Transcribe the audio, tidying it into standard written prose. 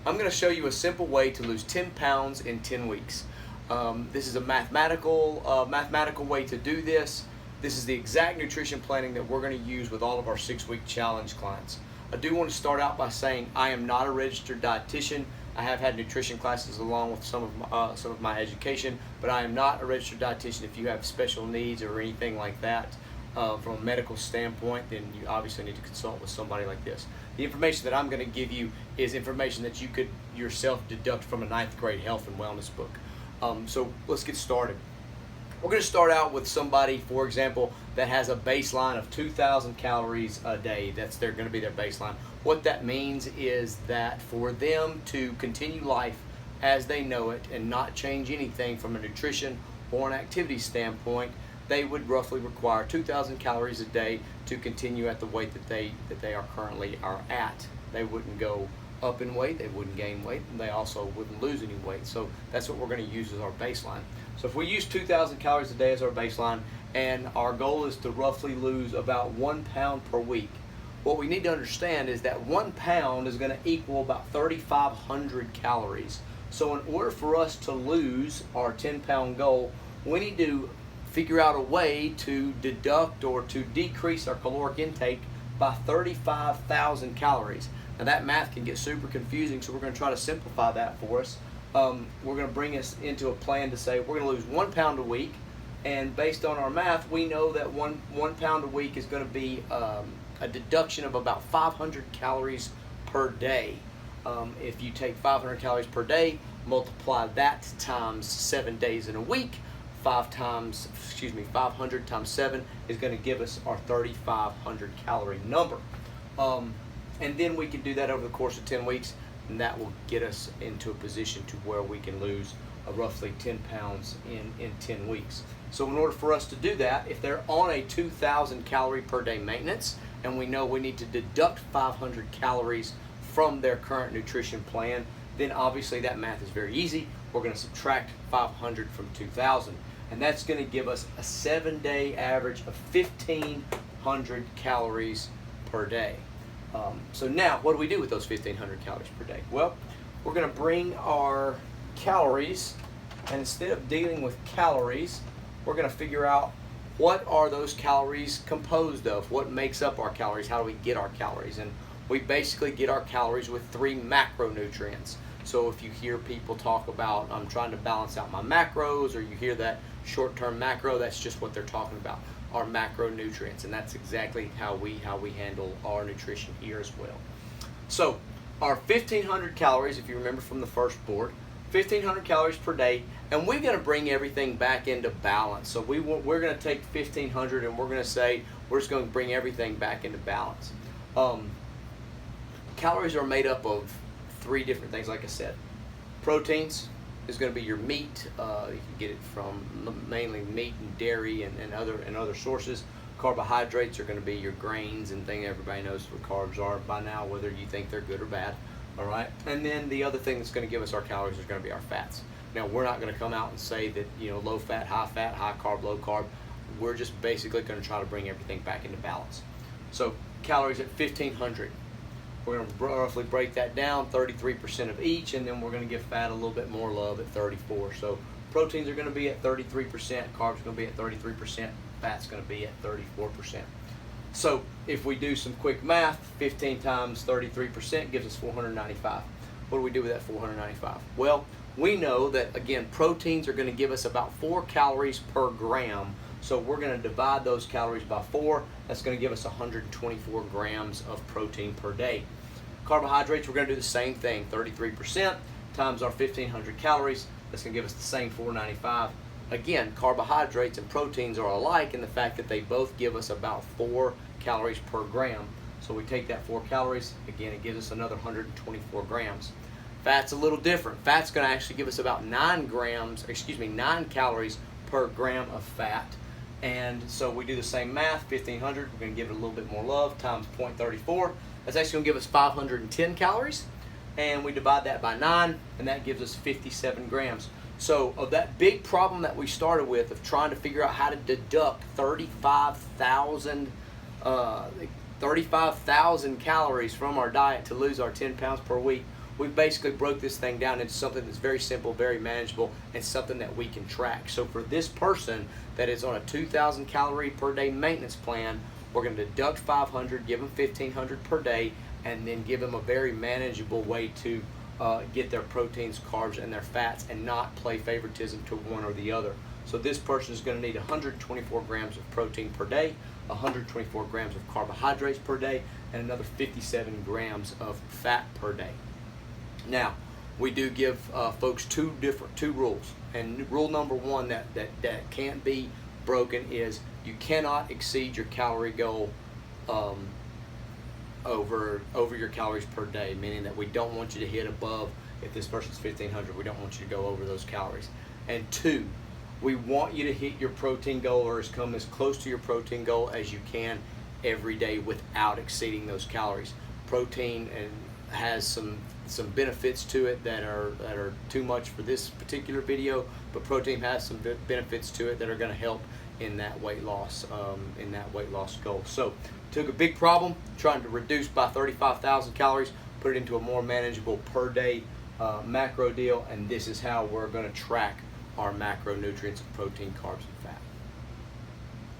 I'm going to show you a simple way to lose 10 pounds in 10 weeks. This is a mathematical way to do this. This is the exact nutrition planning that we're going to use with all of our 6-week challenge clients. I do want to start out by saying I am not a registered dietitian. I have had nutrition classes along with some of my education, but I am not a registered dietitian. If you have special needs or anything like that from a medical standpoint, then you obviously need to consult with somebody like this. The information that I'm going to give you is information that you could yourself deduct from a 9th grade health and wellness book. So let's get started. We're going to start out with somebody, for example, that has a baseline of 2,000 calories a day. That's going to be their baseline. What that means is that for them to continue life as they know it and not change anything from a nutrition or an activity standpoint, they would roughly require 2,000 calories a day to continue at the weight that they are currently at. They wouldn't go up in weight, they wouldn't gain weight, and they also wouldn't lose any weight. So that's what we're going to use as our baseline. So if we use 2,000 calories a day as our baseline, and our goal is to roughly lose about 1 pound per week, what we need to understand is that 1 pound is going to equal about 3,500 calories. So in order for us to lose our 10-pound goal, we need to figure out a way to deduct or to decrease our caloric intake by 35,000 calories. Now that math can get super confusing, so we're going to try to simplify that for us. We're going to bring us into a plan to say we're going to lose 1 pound a week, and based on our math, we know that one pound a week is going to be a deduction of about 500 calories per day. If you take 500 calories per day, multiply that times 7 days in a week, 500 times 7 is going to give us our 3,500 calorie number. And then we can do that over the course of 10 weeks, and that will get us into a position to where we can lose roughly 10 pounds in 10 weeks. So in order for us to do that, if they're on a 2,000 calorie per day maintenance, and we know we need to deduct 500 calories from their current nutrition plan, then obviously that math is very easy. We're going to subtract 500 from 2,000, and that's going to give us a 7-day average of 1,500 calories per day. So now, what do we do with those 1,500 calories per day? Well, we're going to bring our calories, and instead of dealing with calories, we're going to figure out what are those calories composed of? What makes up our calories? How do we get our calories? And we basically get our calories with 3 macronutrients. So if you hear people talk about, I'm trying to balance out my macros, or you hear that short-term macro, that's just what they're talking about, our macronutrients, and that's exactly how we handle our nutrition here as well. So our 1,500 calories, if you remember from the first board, 1,500 calories per day, and we're going to bring everything back into balance. So we're going to take 1,500 and we're going to say we're just going to bring everything back into balance. Calories are made up of 3 different things, like I said. Proteins is going to be your meat. You can get it from mainly meat and dairy and other sources. Carbohydrates are going to be your grains and things. Everybody knows what carbs are by now, whether you think they're good or bad. All right, and then the other thing that's going to give us our calories is going to be our fats. Now we're not going to come out and say that low fat, high carb, low carb. We're just basically going to try to bring everything back into balance. So calories at 1,500. We're going to roughly break that down, 33% of each, and then we're going to give fat a little bit more love at 34%. So proteins are going to be at 33%, carbs are going to be at 33%, fat's going to be at 34%. So if we do some quick math, 15 times 33% gives us 495. What do we do with that 495? Well, we know that, again, proteins are going to give us about 4 calories per gram. So we're going to divide those calories by 4. That's going to give us 124 grams of protein per day. Carbohydrates, we're going to do the same thing. 33% times our 1,500 calories. That's going to give us the same 495. Again, carbohydrates and proteins are alike in the fact that they both give us about 4 calories per gram. So we take that 4 calories, again, it gives us another 124 grams. Fat's a little different. Fat's going to actually give us about 9 calories per gram of fat. And so we do the same math, 1,500, we're going to give it a little bit more love, times 0.34. That's actually going to give us 510 calories. And we divide that by 9, and that gives us 57 grams. So of that big problem that we started with of trying to figure out how to deduct 35,000 calories from our diet to lose our 10 pounds per week, we basically broke this thing down into something that's very simple, very manageable, and something that we can track. So for this person that is on a 2,000 calorie per day maintenance plan, we're going to deduct 500, give them 1,500 per day, and then give them a very manageable way to get their proteins, carbs, and their fats, and not play favoritism to one or the other. So this person is going to need 124 grams of protein per day, 124 grams of carbohydrates per day, and another 57 grams of fat per day. Now, we do give folks two rules, and rule number one that can't be broken is you cannot exceed your calorie goal over your calories per day, meaning that we don't want you to hit above. If this person's 1,500, we don't want you to go over those calories. And two, we want you to hit your protein goal or come as close to your protein goal as you can every day without exceeding those calories. Protein has some benefits to it that are too much for this particular video, but protein has some benefits to it that are going to help in that weight loss goal. So took a big problem, trying to reduce by 35,000 calories, put it into a more manageable per day macro deal, and this is how we're going to track our macronutrients of protein, carbs, and fat.